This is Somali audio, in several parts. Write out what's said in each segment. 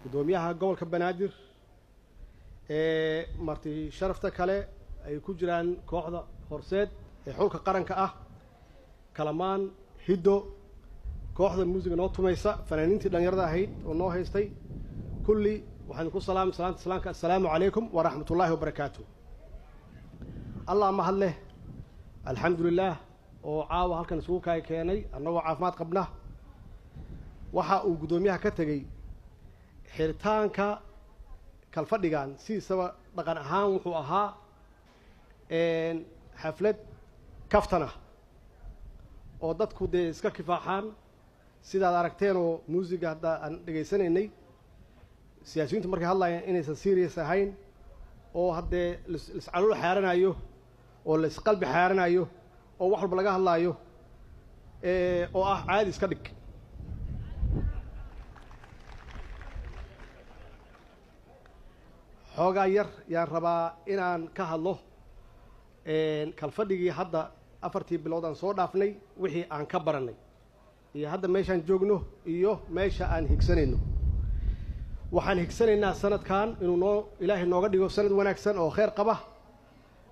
gudoomiyaha gobolka Banaadir marti sharafta kale ay ku jiraan kooxda horseed ee xulka qaranka ah kalamaan hiddo kooxda muusiga noo tumaysa fanaaniintii dhalinyarada ahayd oo noo haystay kulli waxaan ku salaamka assalaamu calaykum wa rahmatullaahi wa barakaatuh allah ma hadle alxamdulillaah oo caawa halkan isugu keenay annagoo caafimaad qabna waxa uu gudoomiyaha ka tagay xiritaanka kalfadhigan siisaba dhaqan ahaan wuxuu ahaa xaflad kaftana oo dadku dee iska kifaaxaan sidaad aragteen oo muusiga hadda aan dhegaysanaynay siyaasiyiintu markay hadlayaan inaysan serious ahayn oo haddee liscaluul xaaranayo oo laisqalbi xaaranayo oo wax walba laga hadlaayo oo ah caadi iska dhig xoogaa yar yaan rabaa inaan ka hadlo kalfadhigii hadda 4 bilood aan soo dhaafnay wixii aan ka baranay iyo hadda meeshaan joogno iyo meesha aan higsanayno waxaan higsanaynaa sanadkan inuu ilaahay nooga dhigo sanad wanaagsan oo khayr qaba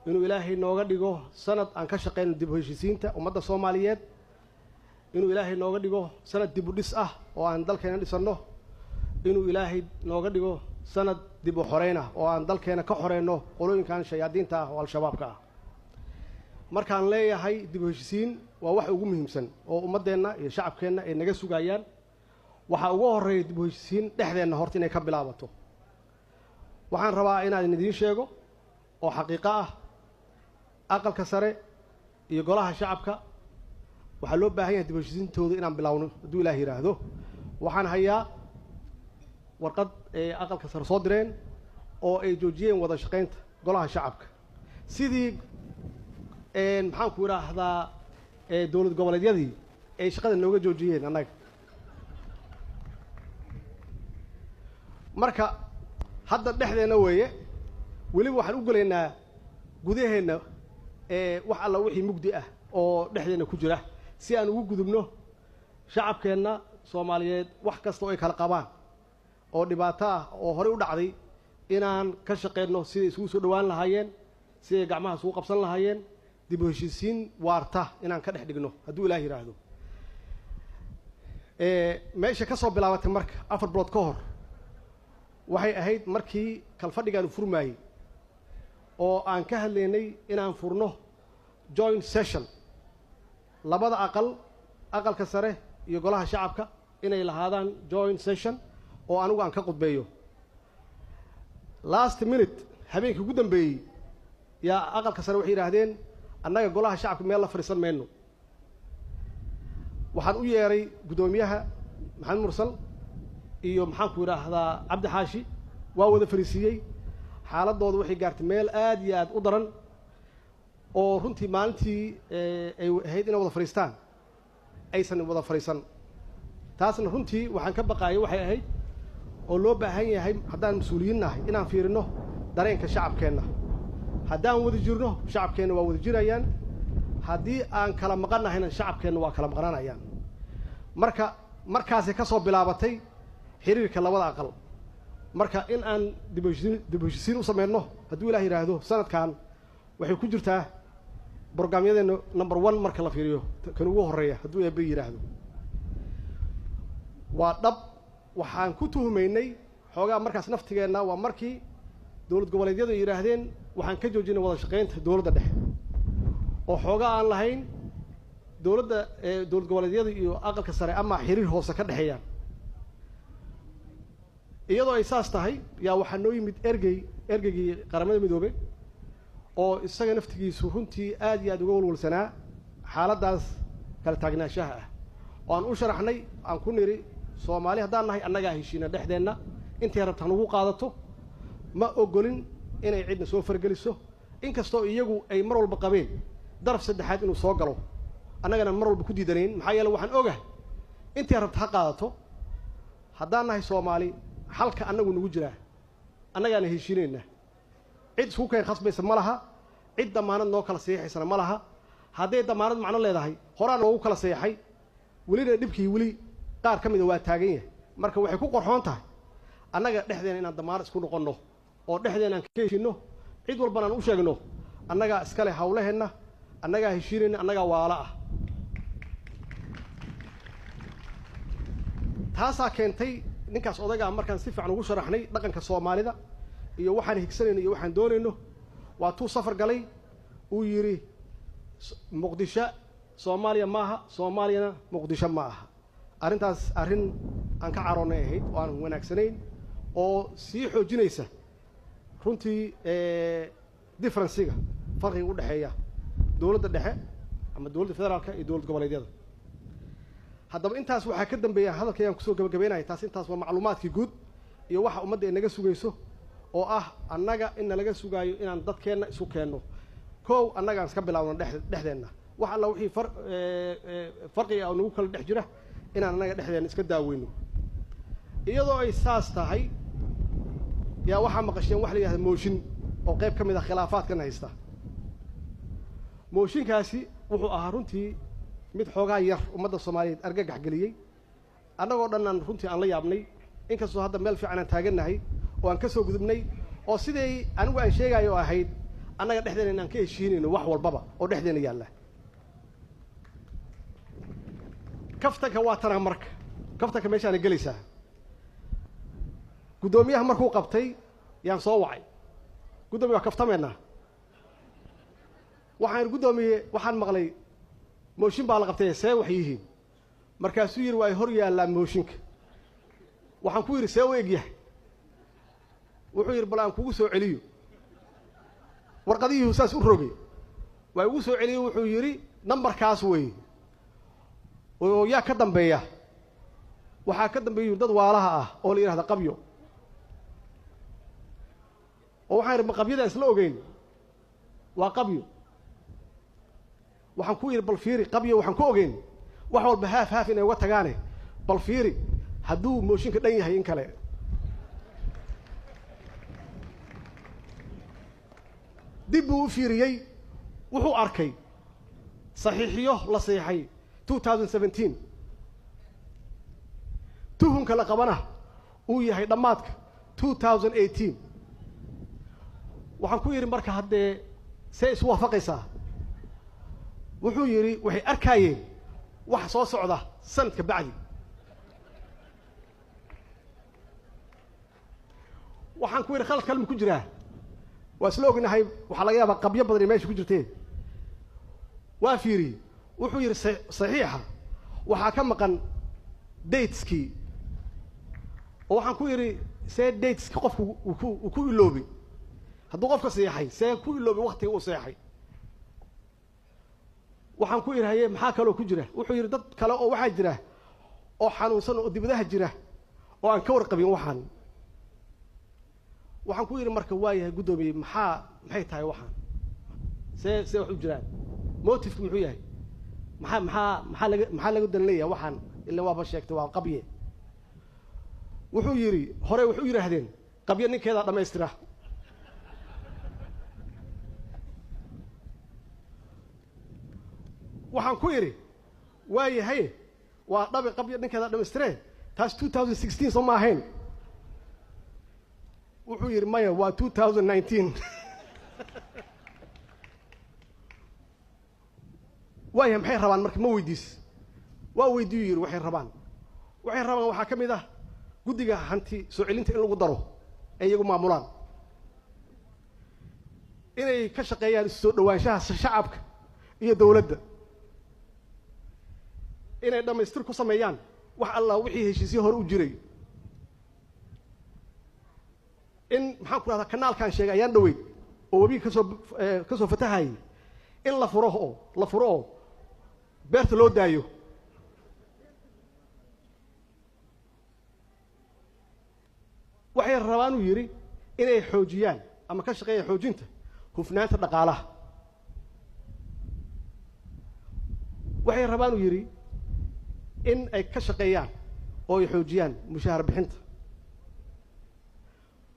inuu ilaahay nooga dhigo sanad aan ka shaqeyno dib u heshiisiinta ummadda Soomaaliyeed inuu ilaahay nooga dhigo sanad dib u dhis ah oo aan dalkeena dhisano inuu ilaahay nooga dhigo sanad dib u xoreeyna oo aan dalkeena ka xoreeyno qolooyinkan shayaadiinta ah oo al-shabaabka ah markaan leeyahay dib u heshiisiin waa wax ugu muhiimsan oo ummadeena iyo shacabkeena ay naga sugayaan waxa ugu horeeyay dib u heshiisiin dhexdeena horta inay ka bilaabato waxaan rabaa inaan idin sheego oo xaqiiqo ah aqalka sare iyo golaha shacabka waxa loo baahan yahay dib u heshiisiintooda inaan bilaawno hadduu ilaahay yiraahdo waxaan hayaa warqad aqalka sare soo direen oo ay joojiyeen wada shaqeynta golaha shacabka sidii maxaan ku yiraahdaa dawlad goboleedyadii ay shaqada nooga joojiyeen annaga marka hadda dhexdeena weeye weliba waxaan u galaynaa gudaheena wax alla wixii mugdi ah oo dhexdeena ku jira si aan ugu gudubno shacabkeena Soomaaliyeed wax kasta oo ay kala qabaan oo dhibaato ah oo hore u dhacday inaan ka shaqeyno sidii isugu soo dhawaan lahaayeen sidii gacmaha isugu qabsan lahaayeen dib u heshiisiin waarta inaan ka dhex dhigno hadduu ilaahay yiraahdo meesha ka soo bilaabatay marka 4 bilood ka hor waxay ahayd markii kalfadhigan furmaayay oo aan ka hadlaynay inaan furno joint session labada aqalka sare iyo golaha shacabka inay lahaadaan joint session oo anigu aan ka qodbeeyo last minute habeenkii ugu dambeeyay yaa aqalka sare waxay yiraahdeen annaga golaha shacabka meel la fariisan meeno waxaan u yeeray gudoomiyaha maxamed mursal iyo maxaan ku yiraahdaa cabdi xaashi waa wada fariisiyay xaaladoodu waxay gaartay meel aad iyo aad u daran oo runtii maalintii ay ahayd inay wada fariistaan aysan wada fariisan taasna runtii waxaan ka baqaayay waxay ahayd oo loo baahan yahay haddaan mas'uuliyiin nahay inaan fiirino dareenka shacabkeena haddaan wada jirno shacabkeena waa wada jirayaan haddii aan kala maqannahayna shacabkeena waa kala maqnanayaan markaasay ka soo bilaabatay xiriirka labada aqal marka in aan dib u heshiisiin u sameeyno hadduu ilaahay yiraahdo sanadkan waxay ku jirtaa barnaamijyadeena number 1 marka la fiiriyo kan ugu horeeya hadduu eebbe yiraahdo waa dhab waxaan ku tuhumaynay xoogaa markaas naftigeena waa markii dawlad goboleedyadu yiraahdeen waxaan ka joojinay wada shaqeynta dawladda dhexe oo xoogaa aan lahayn dawlad goboleedyada iyo aqalka sare ama xiriir hoose ka dhaxeeyaan iyadoo ay saas tahay yaa waxaa noo yimid ergeygii qaramada midoobay oo isaga naftigiisu runtii aad iyo aad uga walwalsanaa xaaladaas kala taagnaanshaha ah oo aan u sharaxnay aan ku niri Soomaali haddaan nahay annagaa heshiina dhexdeena intay rabtaan ugu qaadato ma ogolin inay cidna soo fargeliso inkastoo iyagu ay mar walba qabeen daraf saddexaad inuu soo galo annagana mar walba ku diidanayn maxaa yeelay waxaan ogahay intay rabta ha qaadato haddaan nahay Soomaali halka annagu nagu jiraa annagaana heshiinayna cid isku keen khasbaysa ma laha cid damaanad noo kala saxiixaysana ma laha hadday damaanad macno leedahay horaan ugu kala saxiixay welina dhibkii weli qaar ka mid ah waa taagan yahay marka waxay ku qorxoon tahay annaga dhexdeena inaan damaar isku noqonno oo dhexdeena aan ka heshiino cid walbana aan u sheegno annaga iskale hawlaheenna annaga heshiinayna annaga waala ah taasaa keentay ninkaas odaga markaan si fiican ugu sharaxnay dhaqanka Soomaalida iyo waxaan higsanayno iyo waxaan doonayno waa tuu safar galay uu yiri Muqdisho Soomaaliya maaha Soomaaliyana Muqdisho maaha arrintaas arrin aan ka caroonay ahayd oo aan wanaagsanayn oo sii xoojinaysa runtii difference-ga farqiga u dhaxeeya dawladda dhexe ama dawladda federaalka iyo dawladda goboleedyada haddaba intaas waxaa ka dambeeya hadalkayaan kusoo gabagabeynahay taas intaas waa macluumaadkii guud iyo waxa ummadda inaga sugayso oo ah annaga in laga sugaayo inaan dadkeenna isu keenno koow annagaan iska bilaawno dhexdeenna wax alla wixii farqiga oo nagu kala dhex jira inaan annaga dhexdeenna iska daaweyno iyadoo ay saas tahay yaa waxaa maqasheen wax la yidhahda mooshin oo qayb ka mid ah khilaafaadkan haysta mooshinkaasi wuxuu ahaa runtii mid xoogaa yar ummadda Soomaaliyeed argagax galiyay annagoo dhanaan runtii aan la yaabnay inkastoo hadda meel fiican aan taagannahay oo aan ka soo gudubnay oo sidii anigu aan sheegayo ahayd annaga dhexdeena inaan ka heshiinayno wax walbaba oo dhexdeena yaalla kaftanka waa tana marka kaftanka meeshaan gelaysaa gudoomiyaha markuu qabtay yaan soo wacay gudoomiyaha kaftameena waxaan maqlay mooshin baa la qabtay see wax yihiin markaasuu yiri waa hor yaallaan mooshinka waxaan ku yiri see u egyahay wuxuu yiri bal aan kugu soo celiyo warqadihii saas u rogay waa ugu soo celiyo wuxuu yiri nambarkaas weey oo yaa ka dambeeya waxaa ka dambeeyo dad waalaha ah oo la yiraahdo qabyo oo waxaan yiri qabyada isla ogeyn waa qabyo waxaan ku yiri bal fiiri qabyo waxaan ku ogeyn wax walba haaf inay uga tagaane bal fiiri hadduu mooshinka dhan yahay in kale dib uu fiiriyay wuxuu arkay saxiixiyo la saxiixay 2017 tuhunka la qabana uu yahay dhamaadka 2018 waxaan ku yiri marka haddee see isu waafaqaysaa wuxuu yiri waxay arkayeen wax soo socda sanadka bacdi waxaan ku yiri khalad kalma ku jiraa waa isla ognahay waxa laga yaabaa qabyo badan meesha ku jirtee waa fiiri wuxuu yiri saxiixa waxa ka maqan dateski oo waxaan ku yiri see dateski qofku uu ku iloobi hadduu qofka saxiixay see ku iloobi waqtiga uu saxiixay waxaan ku yiraahday maxaa kale oo ku jira wuxuu yiri dad kale oo waxa jira oo xanuunsan oo dibadaha jira oo aan ka warqabin waxaan ku yiri marka waayahay gudoomiye maxay tahay waxaan see wax u jiraan motive muxuu yahay maxaa laga danleeyahay waxaan ilaa waaba sheegtay waa qabye wuxuu yiri hore wuxuu yiraahdeen qabye ninkeeda dhameystira waxaan ku yiri waayahay waa dhabi qabye ninkeeda dhameystireen taas 2016 soo ma ahayn wuxuu yiri maya waa 2019 waayahay maxay rabaan marka ma weydiis waa weydiiyo yiri waxay rabaan waxaa ka mid ah guddiga hanti soo celinta in lagu daro ay iyagu maamulaan inay ka shaqeeyaan soo dhawaanshaha shacabka iyo dawladda inay dhamaystir ku sameeyaan wax alla wixii heshiisyo hore u jiray in maxaan ku raahdaa kanaalkan sheegay ayaan dhaweyd oo wabiga ka soo fatahay in la furo beerta loo daayo waxay rabaan uu yiri inay xoojiyaan ama ka shaqeeyaan xoojinta hufnaanta dhaqaalaha waxay rabaan uu yiri in ay ka shaqeeyaan oo ay xoojiyaan mushaar bixinta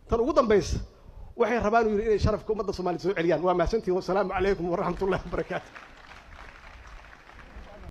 tan ugu dambaysa waxay rabaan uu yiri inay sharafka ummadda Soomaaliyeed soo celiyaan waa mahadsantiin wassalaamu calaykum wa rahmatullaahi wa barakaatuh